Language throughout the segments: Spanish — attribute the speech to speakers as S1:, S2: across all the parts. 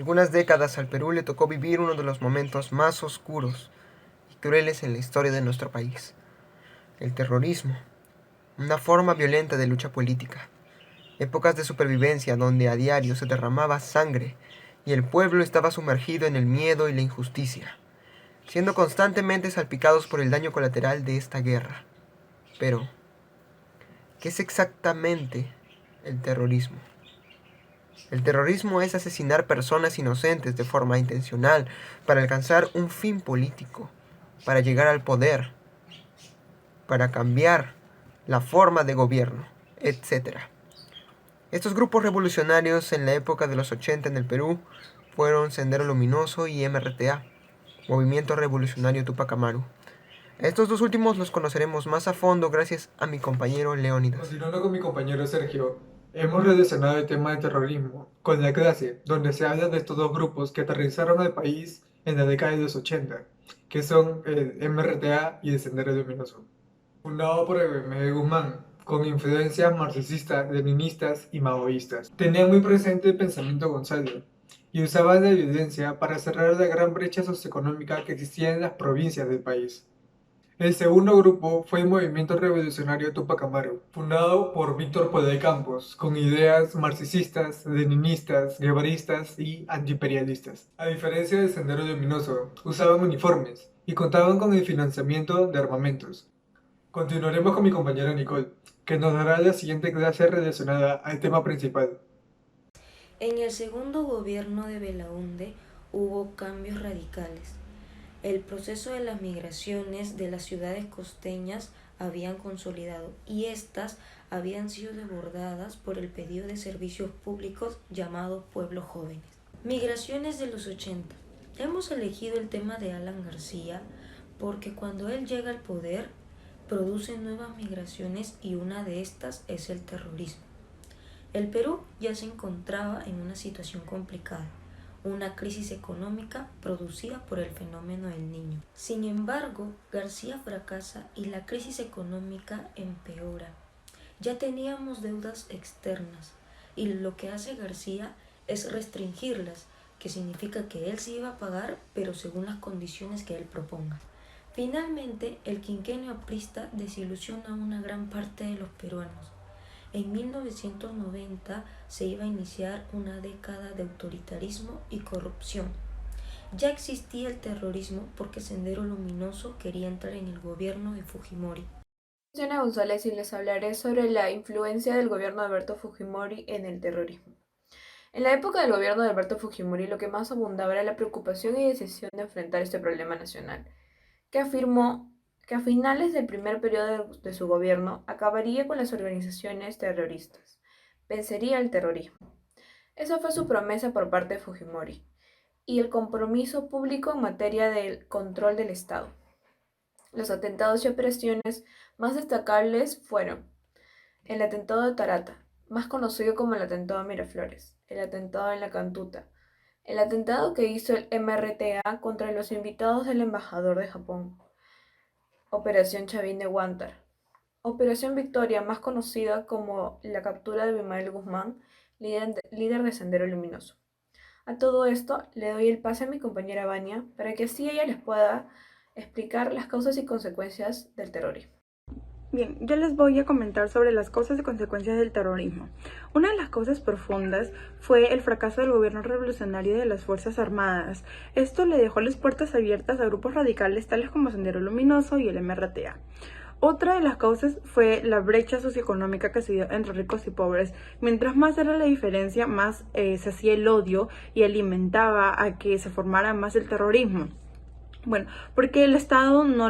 S1: algunas décadas al Perú le tocó vivir uno de los momentos más oscuros y crueles en la historia de nuestro país. El terrorismo, una forma violenta de lucha política. Épocas de supervivencia donde a diario se derramaba sangre y el pueblo estaba sumergido en el miedo y la injusticia, siendo constantemente salpicados por el daño colateral de esta guerra. Pero, ¿qué es exactamente el terrorismo? El terrorismo es asesinar personas inocentes de forma intencional para alcanzar un fin político, para llegar al poder, para cambiar la forma de gobierno, etc. Estos grupos revolucionarios en la época de los 80 en el Perú fueron Sendero Luminoso y MRTA, Movimiento Revolucionario Tupac Amaru. Estos dos últimos los conoceremos más a fondo gracias a mi compañero Leónidas.
S2: Continuando con mi compañero Sergio, hemos relacionado el tema del terrorismo con la clase, donde se habla de estos dos grupos que aterrizaron al país en la década de los 80, que son el MRTA y el Sendero Luminoso. Fundado por Miguel Guzmán, con influencias marxistas, leninistas y maoístas. Tenía muy presente el pensamiento Gonzalo y usaba la violencia para cerrar la gran brecha socioeconómica que existía en las provincias del país. El segundo grupo fue el Movimiento Revolucionario Tupac Amaru, fundado por Víctor Poder Campos, con ideas marxistas, leninistas, guevaristas y antiimperialistas. A diferencia del Sendero Luminoso, usaban uniformes y contaban con el financiamiento de armamentos. Continuaremos con mi compañera Nicole, que nos dará la siguiente clase relacionada al tema principal.
S3: En el segundo gobierno de Belaúnde hubo cambios radicales. El proceso de las migraciones de las ciudades costeñas habían consolidado y éstas habían sido desbordadas por el pedido de servicios públicos llamado Pueblos Jóvenes. Migraciones de los 80. Hemos elegido el tema de Alan García porque cuando él llega al poder produce nuevas migraciones y una de estas es el terrorismo. El Perú ya se encontraba en una situación complicada, una crisis económica producida por el fenómeno del Niño. Sin embargo, García fracasa y la crisis económica empeora. Ya teníamos deudas externas y lo que hace García es restringirlas, que significa que él sí iba a pagar, pero según las condiciones que él proponga. Finalmente, el quinquenio aprista desilusiona a una gran parte de los peruanos. En 1990 se iba a iniciar una década de autoritarismo y corrupción. Ya existía el terrorismo porque Sendero Luminoso quería entrar en el gobierno de Fujimori.
S4: Soy Ana González y les hablaré sobre la influencia del gobierno de Alberto Fujimori en el terrorismo. En la época del gobierno de Alberto Fujimori lo que más abundaba era la preocupación y decisión de enfrentar este problema nacional, que afirmó que a finales del primer periodo de su gobierno acabaría con las organizaciones terroristas, vencería el terrorismo. Esa fue su promesa por parte de Fujimori y el compromiso público en materia del control del Estado. Los atentados y operaciones más destacables fueron el atentado de Tarata, más conocido como el atentado de Miraflores, el atentado en la Cantuta, el atentado que hizo el MRTA contra los invitados del embajador de Japón, Operación Chavín de Huántar, Operación Victoria, más conocida como la captura de Abimael Guzmán, líder de Sendero Luminoso. A todo esto le doy el pase a mi compañera Vania para que así ella les pueda explicar las causas y consecuencias del terrorismo.
S5: Bien, yo les voy a comentar sobre las causas y consecuencias del terrorismo. Una de las causas profundas fue el fracaso del gobierno revolucionario y de las Fuerzas Armadas. Esto le dejó las puertas abiertas a grupos radicales tales como Sendero Luminoso y el MRTA. Otra de las causas fue la brecha socioeconómica que se dio entre ricos y pobres. Mientras más era la diferencia, más se hacía el odio y alimentaba a que se formara más el terrorismo. Bueno, porque el Estado no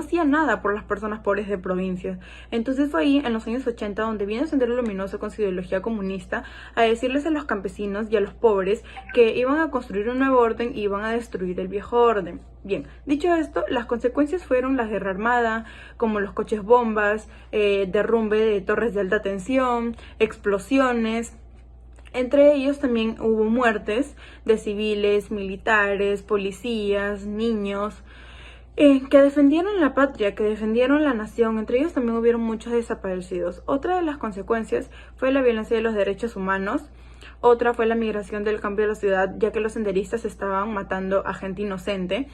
S5: hacía nada por las personas pobres de provincias. Entonces fue ahí, en los años 80, donde viene Sendero Luminoso con su ideología comunista a decirles a los campesinos y a los pobres que iban a construir un nuevo orden y iban a destruir el viejo orden. Bien, dicho esto, las consecuencias fueron las guerra armada, como los coches bombas, derrumbe de torres de alta tensión, explosiones. Entre ellos también hubo muertes de civiles, militares, policías, niños. que defendieron la patria, que defendieron la nación. Entre ellos también hubieron muchos desaparecidos. Otra de las consecuencias fue la violencia de los derechos humanos. Otra fue la migración del campo de la ciudad, ya que los senderistas estaban matando a gente inocente.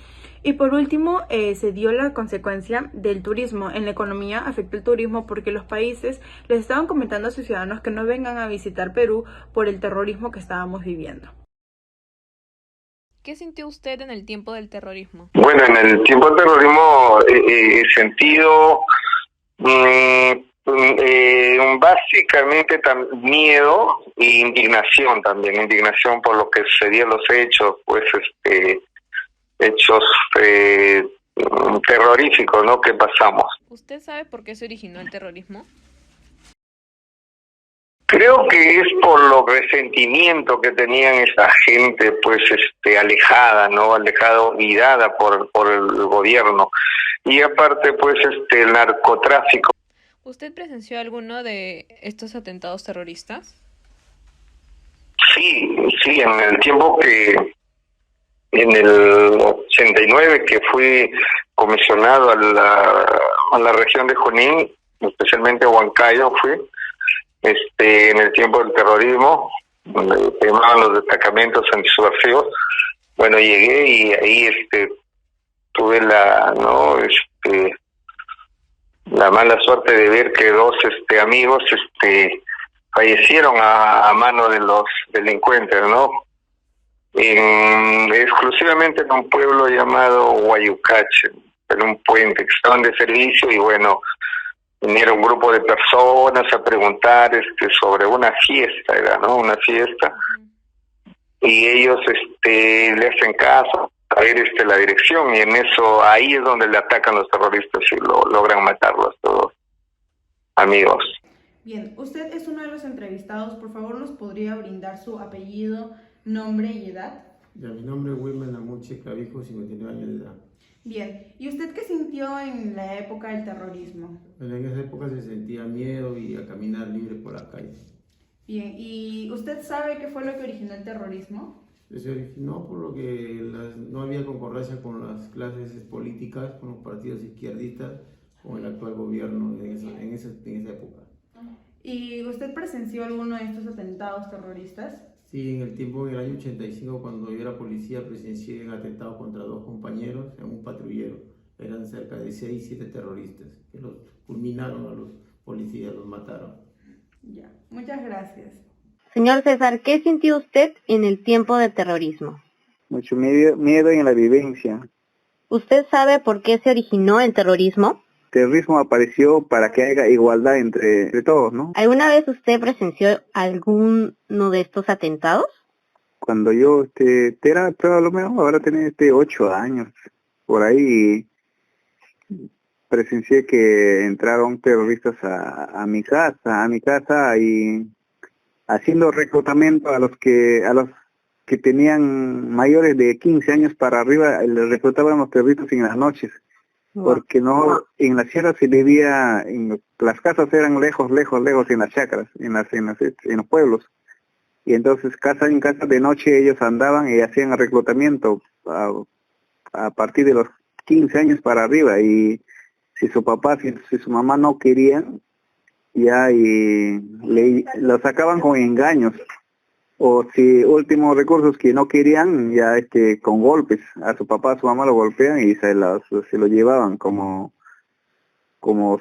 S5: Y por último, se dio la consecuencia del turismo. En la economía afectó el turismo porque los países les estaban comentando a sus ciudadanos que no vengan a visitar Perú por el terrorismo que estábamos viviendo.
S6: ¿Qué sintió usted en el tiempo del terrorismo?
S7: Bueno, en el tiempo del terrorismo he sentido básicamente miedo e indignación también, indignación por lo que sucedían los hechos, pues hechos terroríficos, ¿no?, que pasamos.
S6: ¿Usted sabe por qué se originó el terrorismo?
S7: Creo que es por los resentimientos que tenían esa gente, pues alejada, ¿no? Alejada, olvidada por el gobierno. Y aparte, pues el narcotráfico.
S6: ¿Usted presenció alguno de estos atentados terroristas?
S7: Sí, en el tiempo en el 89, que fui comisionado a la región de Junín, especialmente Huancayo fui, en el tiempo del terrorismo, donde se llamaban los destacamentos antisubversivos. Bueno, llegué y ahí tuve la mala suerte de ver que dos amigos fallecieron a mano de los delincuentes, ¿no? Exclusivamente en un pueblo llamado Guayucache, en un puente, que estaban de servicio, y bueno, vinieron un grupo de personas a preguntar sobre una fiesta, una fiesta, y ellos le hacen caso a ver la dirección, y en eso, ahí es donde le atacan los terroristas y logran matarlos todos, amigos.
S8: Bien, usted es uno de los entrevistados. Por favor, ¿nos podría brindar su apellido, nombre y edad?
S9: Ya, mi nombre es Wilmer Namuche Clavijo, 59 años de edad.
S8: Bien, ¿y usted qué sintió en la época del terrorismo?
S9: Bueno, en esa época se sentía miedo y a caminar libre por la calle.
S8: Bien, ¿y usted sabe qué fue lo que originó el terrorismo?
S9: Se originó por lo que no había concordancia con las clases políticas, con los partidos izquierdistas, con el actual gobierno en esa época.
S8: ¿Y usted presenció alguno de estos atentados terroristas?
S9: Sí, en el año 85, cuando yo era policía, presencié un atentado contra dos compañeros en un patrullero. Eran cerca de 6, 7 terroristas que los fulminaron a los policías, los mataron.
S8: Ya, muchas gracias.
S10: Señor César, ¿qué sintió usted en el tiempo del terrorismo?
S11: Mucho miedo en la vivencia.
S10: ¿Usted sabe por qué se originó el terrorismo?
S11: El terrorismo apareció para que haya igualdad entre todos, ¿no?
S10: ¿Alguna vez usted presenció alguno de estos atentados?
S11: Cuando yo era, pero a lo mejor ahora tenía 8 años, por ahí presencié que entraron terroristas a mi casa y haciendo reclutamiento a los que tenían mayores de 15 años para arriba, les reclutaban los terroristas en las noches. Porque no, en la sierra se vivía, las casas eran lejos en las chacras, en los pueblos. Y entonces casa en casa de noche ellos andaban y hacían el reclutamiento a partir de los 15 años para arriba. Y si su papá, si su mamá no querían, ya lo sacaban con engaños. O si últimos recursos que no querían, ya con golpes, a su papá, a su mamá lo golpean y se lo llevaban como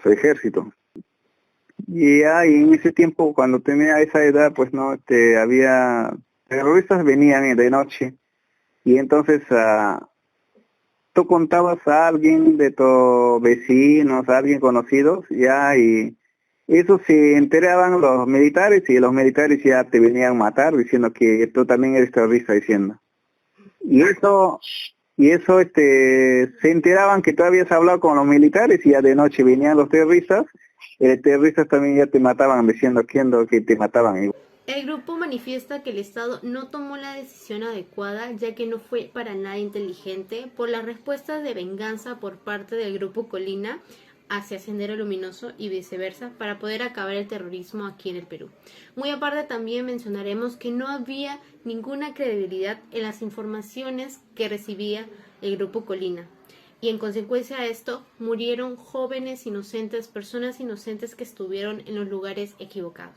S11: su ejército. Y ya en ese tiempo, cuando tenía esa edad, pues no, había terroristas venían de noche, y entonces tú contabas a alguien de tus vecinos, a alguien conocido, ya, y eso se enteraban los militares, y los militares ya te venían a matar diciendo que tú también eres terrorista, diciendo. Y eso se enteraban que tú habías hablado con los militares, y ya de noche venían los terroristas también ya te mataban diciendo que te mataban igual.
S12: El grupo manifiesta que el Estado no tomó la decisión adecuada, ya que no fue para nada inteligente por las respuestas de venganza por parte del grupo Colina hacia Sendero Luminoso y viceversa, para poder acabar el terrorismo aquí en el Perú. Muy aparte, también mencionaremos que no había ninguna credibilidad en las informaciones que recibía el grupo Colina. y en consecuencia de esto murieron jóvenes inocentes, personas inocentes que estuvieron en los lugares equivocados.